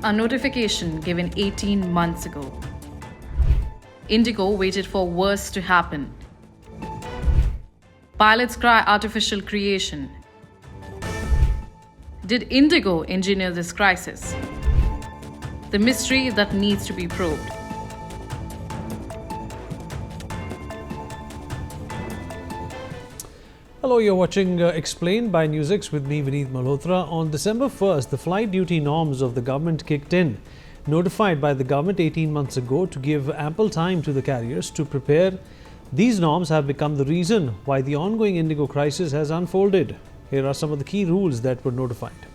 A notification given 18 months ago. IndiGo waited for worse to happen. Pilots cry artificial creation. Did IndiGo engineer this crisis? The mystery that needs to be probed. Hello, you're watching Explained by NewsX with me, Vineet Malhotra. On December 1st, the flight duty norms of the government kicked in, notified by the government 18 months ago to give ample time to the carriers to prepare. These norms have become the reason why the ongoing IndiGo crisis has unfolded. Here are some of the key rules that were notified.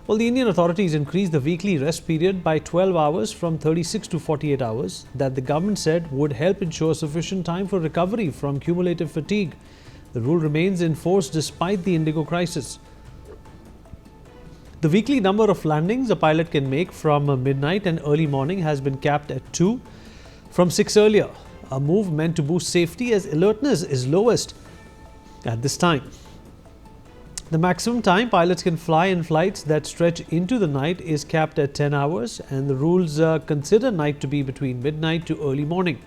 Well, the Indian authorities increased the weekly rest period by 12 hours from 36 to 48 hours that the government said would help ensure sufficient time for recovery from cumulative fatigue. The rule remains in force despite the IndiGo crisis. The weekly number of landings a pilot can make from midnight and early morning has been capped at 2 from 6 earlier, a move meant to boost safety as alertness is lowest at this time. The maximum time pilots can fly in flights that stretch into the night is capped at 10 hours, and the rules consider night to be between midnight to early morning.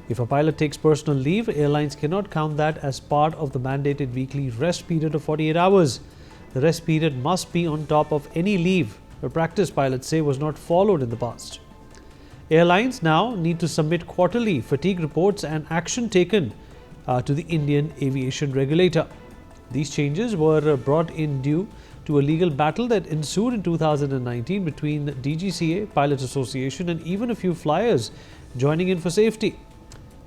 If a pilot takes personal leave, airlines cannot count that as part of the mandated weekly rest period of 48 hours. The rest period must be on top of any leave, a practice pilots say was not followed in the past. Airlines now need to submit quarterly fatigue reports and action taken to the Indian Aviation regulator. These changes were brought in due to a legal battle that ensued in 2019 between DGCA, Pilots Association, and even a few flyers joining in for safety.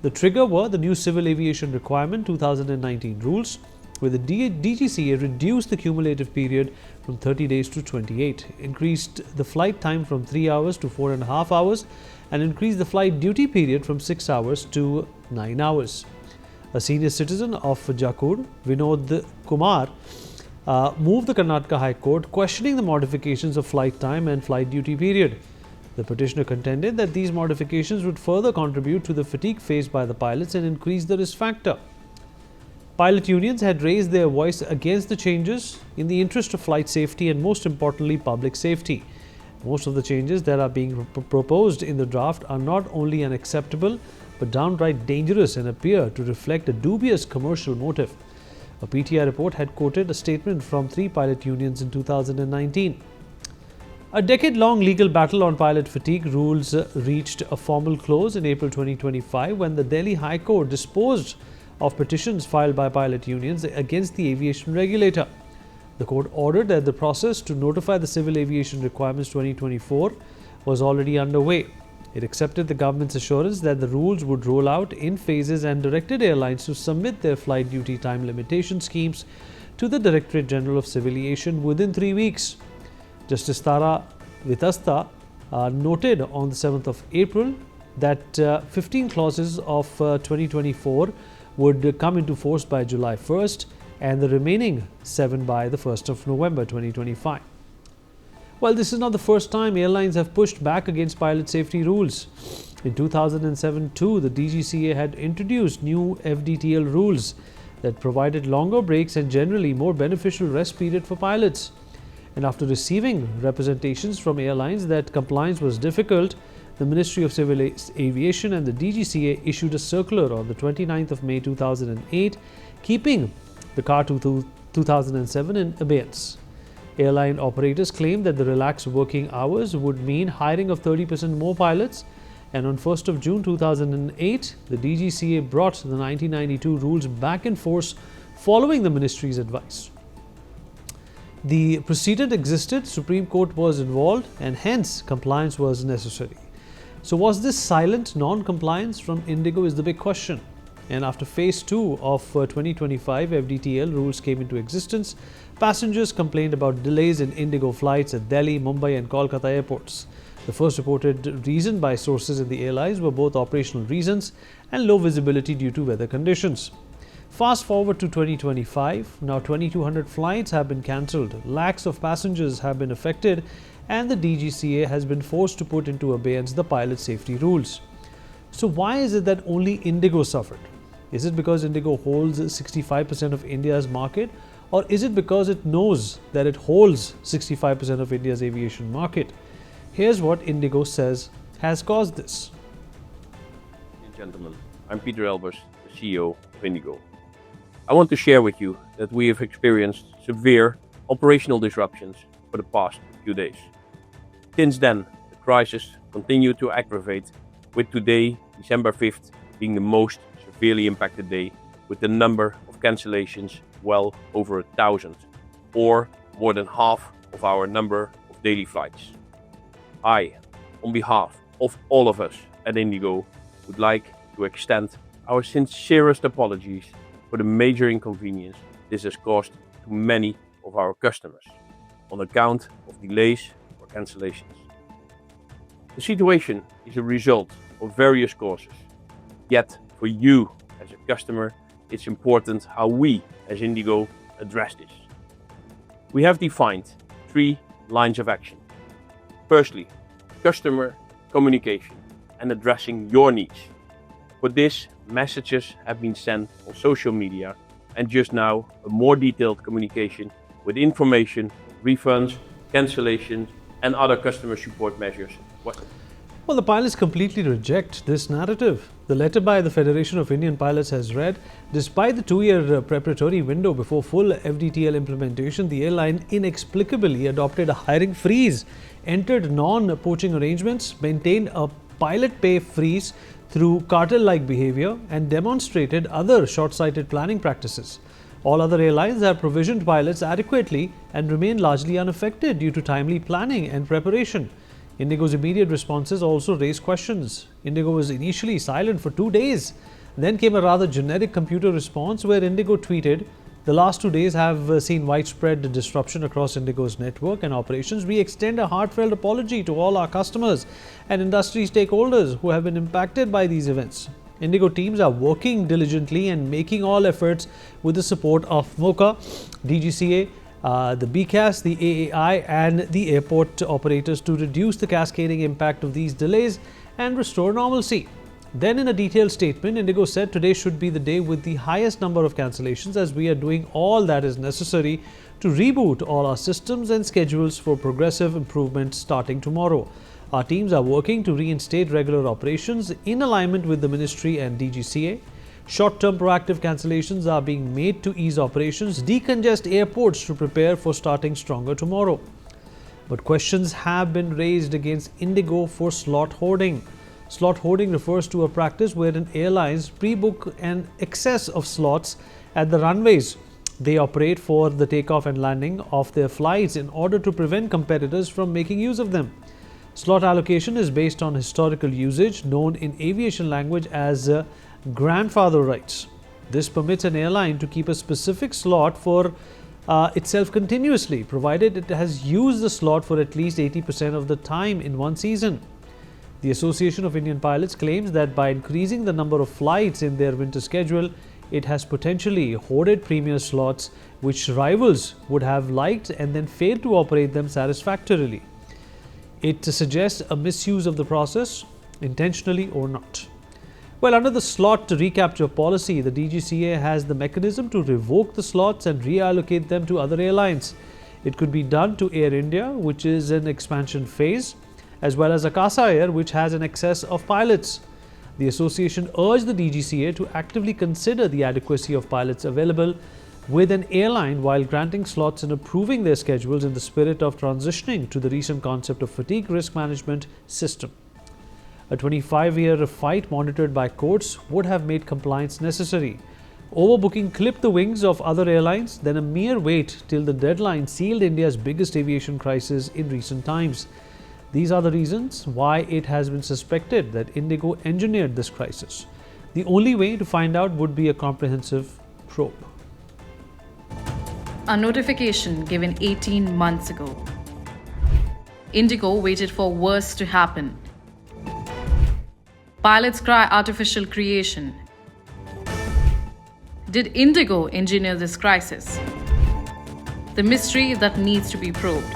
The trigger were the new Civil Aviation Requirement 2019 rules, where the DGCA reduced the cumulative period from 30 days to 28, increased the flight time from 3 hours to 4.5 hours, and increased the flight duty period from 6 hours to 9 hours. A senior citizen of Jakur, Vinod Kumar, moved the Karnataka High Court questioning the modifications of flight time and flight duty period. The petitioner contended that these modifications would further contribute to the fatigue faced by the pilots and increase the risk factor. Pilot unions had raised their voice against the changes in the interest of flight safety and, most importantly, public safety. Most of the changes that are being proposed in the draft are not only unacceptable but downright dangerous and appear to reflect a dubious commercial motive. A PTI report had quoted a statement from 3 pilot unions in 2019. A decade-long legal battle on pilot fatigue rules reached a formal close in April 2025 when the Delhi High Court disposed of petitions filed by pilot unions against the aviation regulator. The court ordered that the process to notify the Civil Aviation Requirements 2024 was already underway. It accepted the government's assurance that the rules would roll out in phases and directed airlines to submit their flight duty time limitation schemes to the Directorate General of Civil Aviation within 3 weeks. Justice Tara Vitasta noted on the 7th of April that 15 clauses of 2024 would come into force by July 1st and the remaining 7 by the 1st of November 2025. Well, this is not the first time airlines have pushed back against pilot safety rules. In 2007 too, the DGCA had introduced new FDTL rules that provided longer breaks and generally more beneficial rest period for pilots. And after receiving representations from airlines that compliance was difficult, the Ministry of Civil Aviation and the DGCA issued a circular on the 29th of May 2008, keeping the CAR 2007 in abeyance. Airline operators claimed that the relaxed working hours would mean hiring of 30% more pilots, and on 1st of June 2008, the DGCA brought the 1992 rules back in force following the ministry's advice. The precedent existed, Supreme Court was involved, and hence compliance was necessary. So was this silent non-compliance from IndiGo is the big question. And after phase 2 of 2025 FDTL rules came into existence, passengers complained about delays in IndiGo flights at Delhi, Mumbai and Kolkata airports. The first reported reason by sources in the airlines were both operational reasons and low visibility due to weather conditions. Fast forward to 2025, now 2,200 flights have been cancelled, lakhs of passengers have been affected, and the DGCA has been forced to put into abeyance the pilot safety rules. So why is it that only IndiGo suffered? Is it because IndiGo holds 65% of India's market, or is it because it knows that it holds 65% of India's aviation market? Here's what IndiGo says has caused this. Ladies and gentlemen, I'm Peter Elbers, the CEO of IndiGo. I want to share with you that we have experienced severe operational disruptions for the past few days. Since then, the crisis continued to aggravate, with today, December 5th, being the most severely impacted day, with the number of cancellations well over 1,000, or more than half of our number of daily flights. I, on behalf of all of us at IndiGo, would like to extend our sincerest apologies for the major inconvenience this has caused to many of our customers on account of delays or cancellations. The situation is a result of various causes, yet for you as a customer, it's important how we as IndiGo address this. We have defined 3 lines of action. Firstly, customer communication and addressing your needs. For this, messages have been sent on social media, and just now a more detailed communication with information, refunds, cancellations and other customer support measures. Well, the pilots completely reject this narrative. The letter by the Federation of Indian Pilots has read, despite the 2-year preparatory window before full FDTL implementation, the airline inexplicably adopted a hiring freeze, entered non-poaching arrangements, maintained a pilot pay freeze through cartel-like behavior, and demonstrated other short-sighted planning practices. All other airlines have provisioned pilots adequately and remain largely unaffected due to timely planning and preparation. IndiGo's immediate responses also raised questions. IndiGo was initially silent for 2 days. Then came a rather generic computer response where IndiGo tweeted, "The last 2 days have seen widespread disruption across IndiGo's network and operations. We extend a heartfelt apology to all our customers and industry stakeholders who have been impacted by these events. IndiGo teams are working diligently and making all efforts with the support of MoCA, DGCA, the BCAS, the AAI and the airport operators to reduce the cascading impact of these delays and restore normalcy." Then in a detailed statement, IndiGo said today should be the day with the highest number of cancellations, as we are doing all that is necessary to reboot all our systems and schedules for progressive improvement starting tomorrow. Our teams are working to reinstate regular operations in alignment with the Ministry and DGCA. Short-term proactive cancellations are being made to ease operations, decongest airports to prepare for starting stronger tomorrow. But questions have been raised against IndiGo for slot hoarding. Slot hoarding refers to a practice wherein airlines pre-book an excess of slots at the runways they operate for the takeoff and landing of their flights in order to prevent competitors from making use of them. Slot allocation is based on historical usage, known in aviation language as grandfather rights. This permits an airline to keep a specific slot for itself continuously, provided it has used the slot for at least 80% of the time in one season. The Association of Indian Pilots claims that by increasing the number of flights in their winter schedule, it has potentially hoarded premier slots which rivals would have liked and then failed to operate them satisfactorily. It suggests a misuse of the process, intentionally or not. Well, under the slot recapture policy, the DGCA has the mechanism to revoke the slots and reallocate them to other airlines. It could be done to Air India, which is in expansion phase, as well as Akasa Air, which has an excess of pilots. The association urged the DGCA to actively consider the adequacy of pilots available with an airline while granting slots and approving their schedules in the spirit of transitioning to the recent concept of fatigue risk management system. A 25-year fight monitored by courts would have made compliance necessary. Overbooking clipped the wings of other airlines, then a mere wait till the deadline sealed India's biggest aviation crisis in recent times. These are the reasons why it has been suspected that IndiGo engineered this crisis. The only way to find out would be a comprehensive probe. A notification given 18 months ago. IndiGo waited for worse to happen. Pilots cry artificial creation. Did IndiGo engineer this crisis? The mystery that needs to be probed.